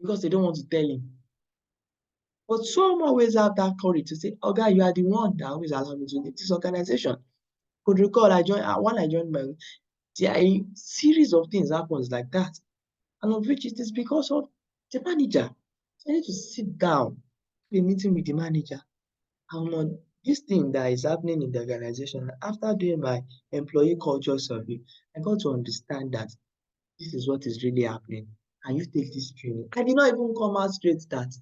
Speaker 2: because they don't want to tell him. But some always have that courage to say, "Oga, you are the one that always allow me to leave this organization." Could recall when I joined there are a series of things happens like that, and of which it is because of the manager. So I need to sit down, have a meeting with the manager, and on this thing that is happening in the organization. After doing my employee culture survey, I got to understand that this is what is really happening. Can you take this training? I did not even come out straight that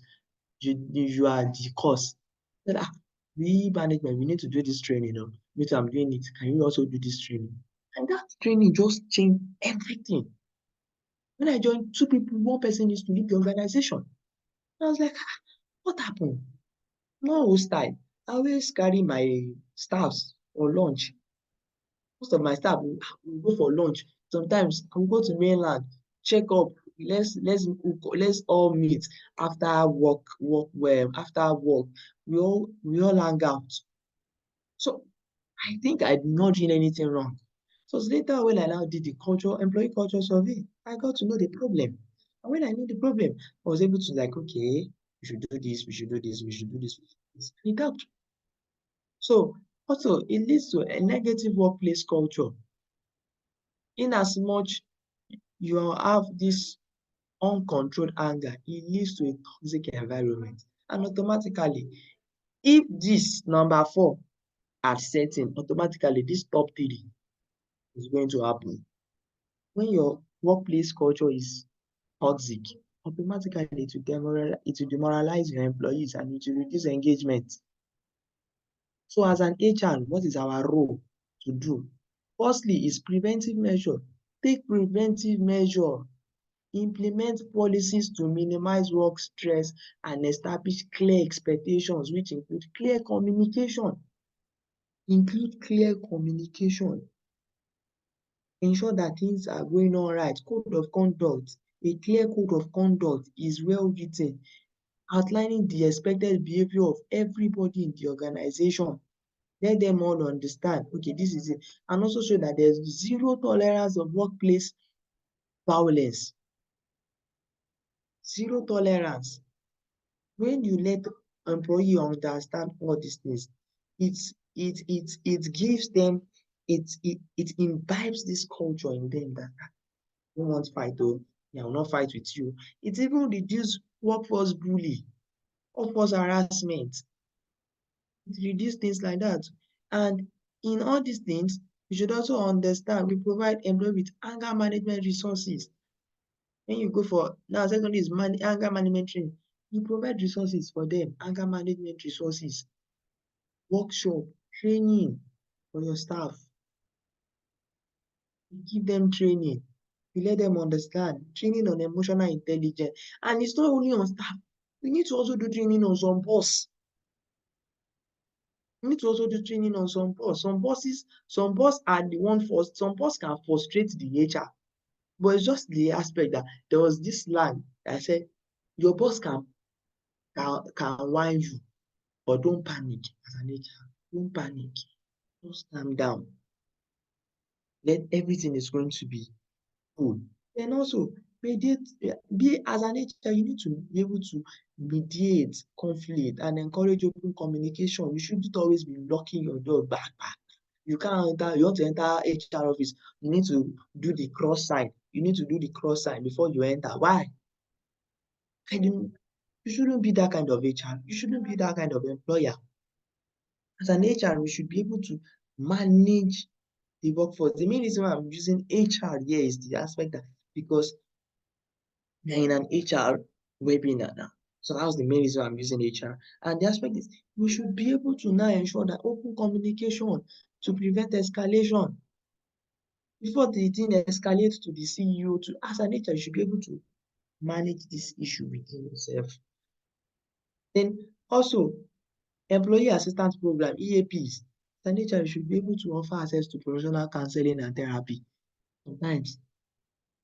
Speaker 2: you are the cause. I said, we management, we need to do this training. Me too, I'm doing it. Can you also do this training? And that training just changed everything. When I joined, two people, one person needs to leave the organization. I was like, what happened? No hostile. I always carry my staffs for lunch. Most of my staff will go for lunch. Sometimes I will go to mainland, check up. Let's all meet after work. After work, we all hang out. So I think I did not doing anything wrong. So later when I now did the employee culture survey, I got to know the problem. And when I knew the problem, I was able to like, okay, we should do this, we should do this, we should do this. It helped. So also it leads to a negative workplace culture. In as much you have this uncontrolled anger, it leads to a toxic environment. And automatically, if this number 4 are setting, automatically this top 3 is going to happen. When your workplace culture is toxic, automatically it will demoralize your employees and it will reduce engagement. So as an HR, what is our role to do? Firstly is preventive measure. Take preventive measure. Implement policies to minimize work stress and establish clear expectations, which include clear communication. Include clear communication. Ensure that things are going on right. Code of conduct. A clear code of conduct is well written, outlining the expected behavior of everybody in the organization. Let them all understand, okay, this is it. And also show that there's zero tolerance of workplace violence. Zero tolerance. When you let employee understand all these things, it gives them, it imbibes this culture in them that I don't want fight, oh, I will not fight with you. It even reduce workforce bully, workforce harassment. It reduce things like that. And in all these things, you should also understand we provide employee with anger management resources. When you go for now, secondly is anger management training. You provide resources for them, anger management resources, workshop, training for your staff. You give them training. You let them understand. Training on emotional intelligence. And it's not only on staff. We need to also do training on some boss. We need to also do training on some boss. Some boss are the one first. Some boss can frustrate the HR. But it's just the aspect that there was this line that said, your boss can whine you, but don't panic as an HR. Don't panic. Just calm down. Then everything is going to be good. Then also, be as an HR, you need to be able to mediate conflict and encourage open communication. You shouldn't always be locking your door back. You can't enter, you want to enter HR office, you need to do the cross sign. You need to do the cross sign before you enter. Why? You shouldn't be that kind of HR. You shouldn't be that kind of employer. As an HR, we should be able to manage the workforce. The main reason why I'm using HR here is the aspect that because we are in an HR webinar now. So that was the main reason I'm using HR. And the aspect is we should be able to now ensure that open communication to prevent escalation. Before the thing escalates to the CEO, as an HR, you should be able to manage this issue within yourself. Then also, employee assistance program, EAPs. As an HR, you should be able to offer access to professional counseling and therapy. Sometimes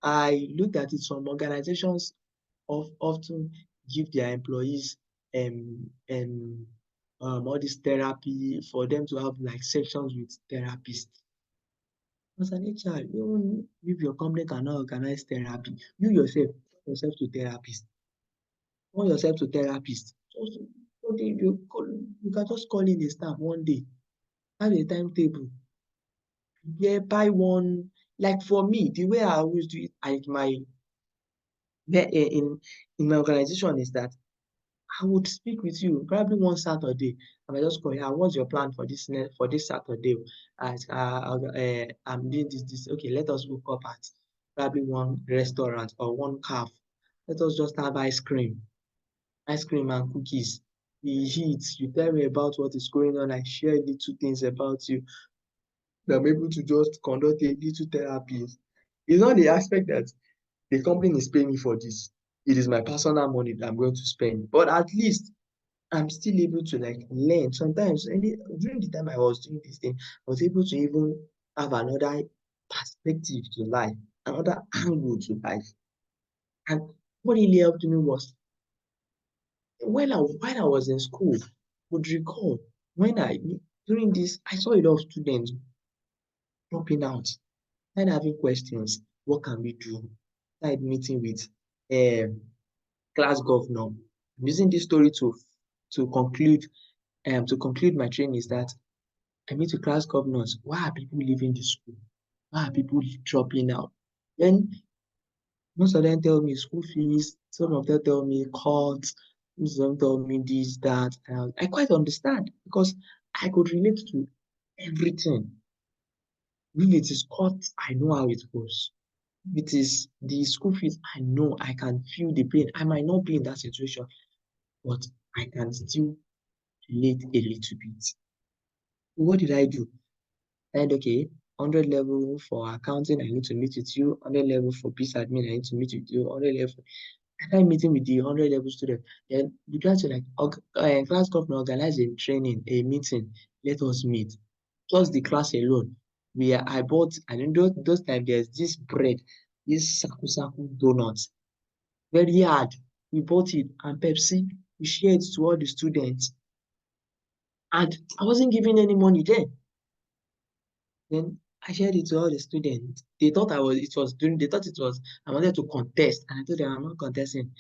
Speaker 2: I looked at it, some organizations often give their employees all this therapy for them to have like sessions with therapists. As an HR, even if your company cannot organize therapy, you yourself to therapist. Call yourself to therapist. You can just call in a staff one day, have a timetable, buy one. Like for me, the way I always do it, in my organization is that I would speak with you probably one Saturday. I might just call you. What's your plan for this Saturday? I'm doing this. Okay, let us hook up at probably one restaurant or one cafe. Let us just have ice cream and cookies. We eat. You tell me about what is going on. I share little things about you. I'm able to just conduct a little therapy. It's not the aspect that the company is paying me for this. It is my personal money that I'm going to spend. But at least I'm still able to like learn. Sometimes during the time I was doing this thing, I was able to even have another perspective to life, another angle to life. And what really helped me was when I was in school, would recall during this, I saw a lot of students dropping out and having questions. What can we do? Started meeting with class governor. I'm using this story to conclude my training is that I meet with class governors. Why are people leaving the school? Why are people dropping out? Then most of them tell me school fees, some of them tell me costs, some of them tell me this, that. And I quite understand because I could relate to everything. If it is costs, I know how it goes. If it is the school fees, I know I can feel the pain. I might not be in that situation, but I can still relate a little bit. What did I do? And okay, 100 level for accounting, I need to meet with you. 100 level for peace admin, I need to meet with you. 100 level. I am meeting with the 100 level student. Then you try to like class governor organize a training, a meeting. Let us meet. Just the class alone. I bought, I know those times there's this bread, this saku donuts. Very hard. We bought it and Pepsi. We shared to all the students. And I wasn't giving any money then. Then I shared it to all the students. They thought I wanted to contest. And I told them I'm not contesting.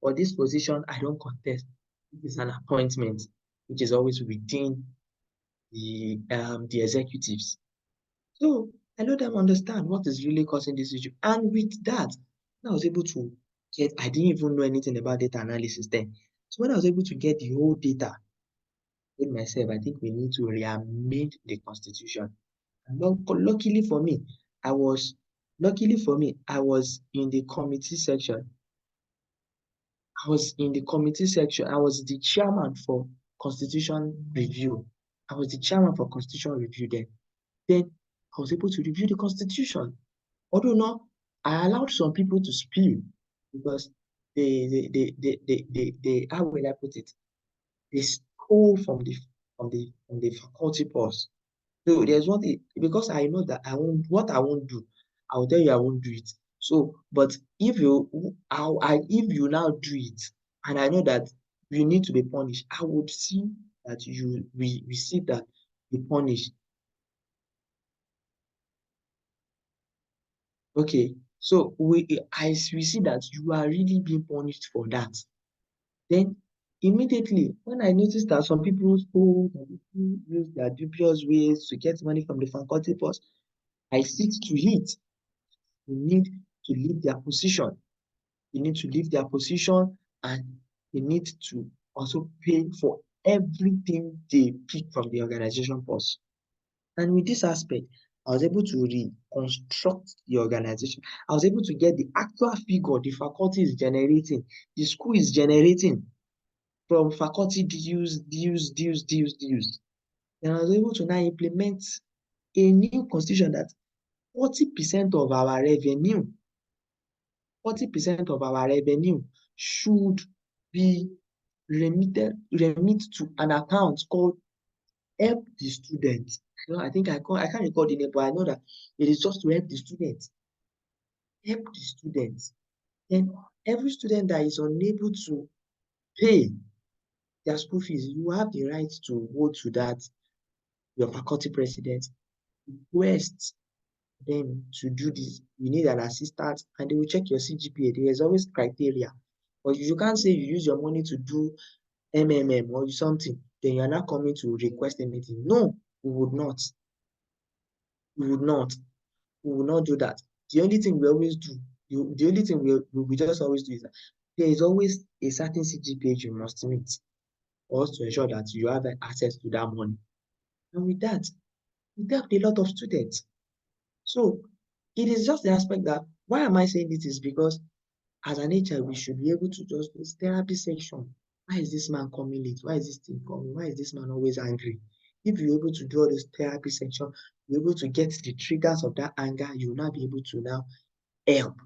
Speaker 2: For this position, I don't contest. It is an appointment, which is always within the executives. So I let them understand what is really causing this issue. And with that, I was able to I didn't even know anything about data analysis then. So when I was able to get the whole data with myself, I think we need to re-amend the constitution. And luckily for me, I was in the committee section. I was the chairman for constitution review. I was the chairman for constitution review then. Then I was able to review the constitution. Although now I allowed some people to spill because they how will I put it? They stole from the faculty purse. So there's one thing, because I know that I won't do, I'll tell you I won't do it. So, but if you now do it, and I know that you need to be punished, I would see that we see that you punish. Okay, so we see that you are really being punished for that. Then immediately when I noticed that some people stole, some people use their dubious ways to get money from the faculty purse, I sit to it. You need to leave their position. You need to leave their position, and you need to also pay for everything they pick from the organization purse. And with this aspect, I was able to reconstruct the organization. I was able to get the actual figure the faculty is generating, the school is generating from faculty dues. And I was able to now implement a new constitution that 40% of our revenue 40% of our revenue should be remit to an account called help the students. I think I can't recall the name, but I know that it is just to help the students. Help the students. And every student that is unable to pay their school fees, you have the right to go to that, your faculty president, request them to do this. You need an assistant, and they will check your CGPA. There is always criteria. But you can't say you use your money to do MMM or something, then you are not coming to request anything. No, we would not. We would not. We will not do that. The only thing we always do, the only thing we just always do is that there is always a certain CGPA you must meet for us to ensure that you have access to that money. And with that, we help a lot of students. So it is just the aspect that, why am I saying this is because as an HR, we should be able to just do therapy section. Why is this man coming late? Why is this thing coming? Why is this man always angry? If you're able to do all this therapy section, you're able to get the triggers of that anger, you'll now be able to now help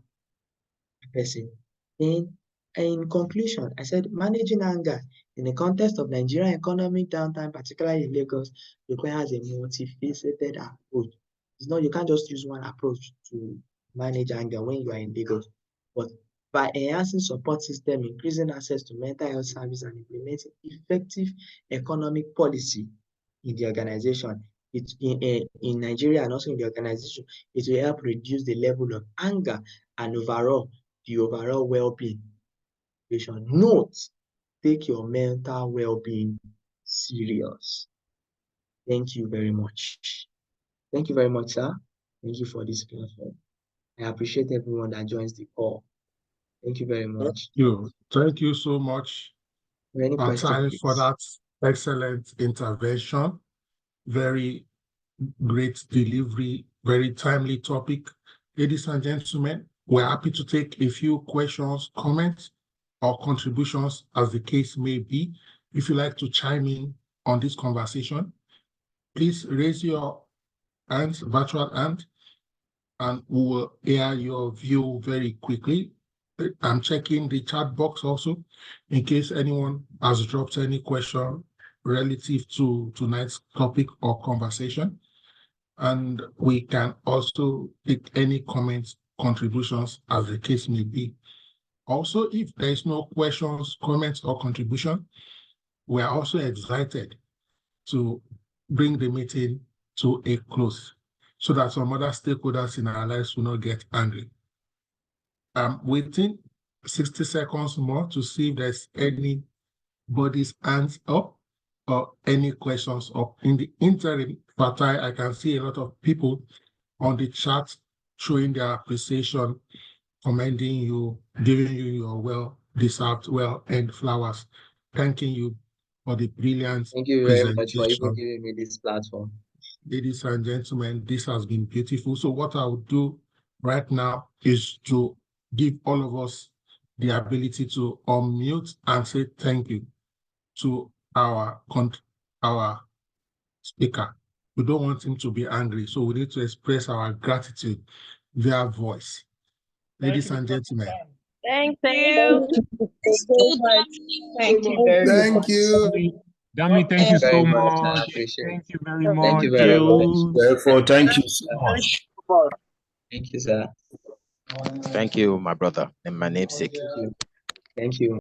Speaker 2: the person. Then, in conclusion, I said managing anger in the context of Nigerian economic downtime, particularly in Lagos, requires a multifaceted approach. It's not, you can't just use one approach to manage anger when you are in Lagos. But by enhancing support system, increasing access to mental health service, and implementing effective economic policy in the organization, in Nigeria and also in the organization, it will help reduce the level of anger and the overall well-being. Note, take your mental well-being serious. Thank you very much. Thank you very much, sir. Thank you for this platform. I appreciate everyone that joins the call. Thank you very much.
Speaker 1: Thank you so much,
Speaker 2: Any question, please?
Speaker 1: for that excellent intervention. Very great delivery, very timely topic. Ladies and gentlemen, we're happy to take a few questions, comments, or contributions as the case may be. If you'd like to chime in on this conversation, please raise your hands, virtual hand, and we will hear your view very quickly. I'm checking the chat box also in case anyone has dropped any question relative to tonight's topic or conversation. And we can also take any comments, contributions as the case may be. Also, if there is no questions, comments, or contribution, we are also excited to bring the meeting to a close so that some other stakeholders in our lives will not get angry. I'm waiting 60 seconds more to see if there's anybody's hands up or any questions up. In the interim, Fatai, I can see a lot of people on the chat showing their appreciation, commending you, giving you your well-deserved, well-earned flowers, thanking you for the brilliant
Speaker 2: Thank you very much for
Speaker 1: presentation.
Speaker 2: even giving me this platform.
Speaker 1: Ladies and gentlemen, this has been beautiful. So what I will do right now is to give all of us the ability to unmute and say thank you to our speaker. We don't want him to be angry, so we need to express our gratitude via voice. Ladies and gentlemen.
Speaker 3: Thank you. Thank you very much.
Speaker 4: Thank you.
Speaker 5: Dami, thank you so much.
Speaker 2: I appreciate
Speaker 5: Thank
Speaker 2: it.
Speaker 5: you very much.
Speaker 2: Thank you very much.
Speaker 4: Therefore, thank you so much.
Speaker 2: Thank you, sir.
Speaker 6: Thank you, my brother, and my namesake.
Speaker 2: Thank you.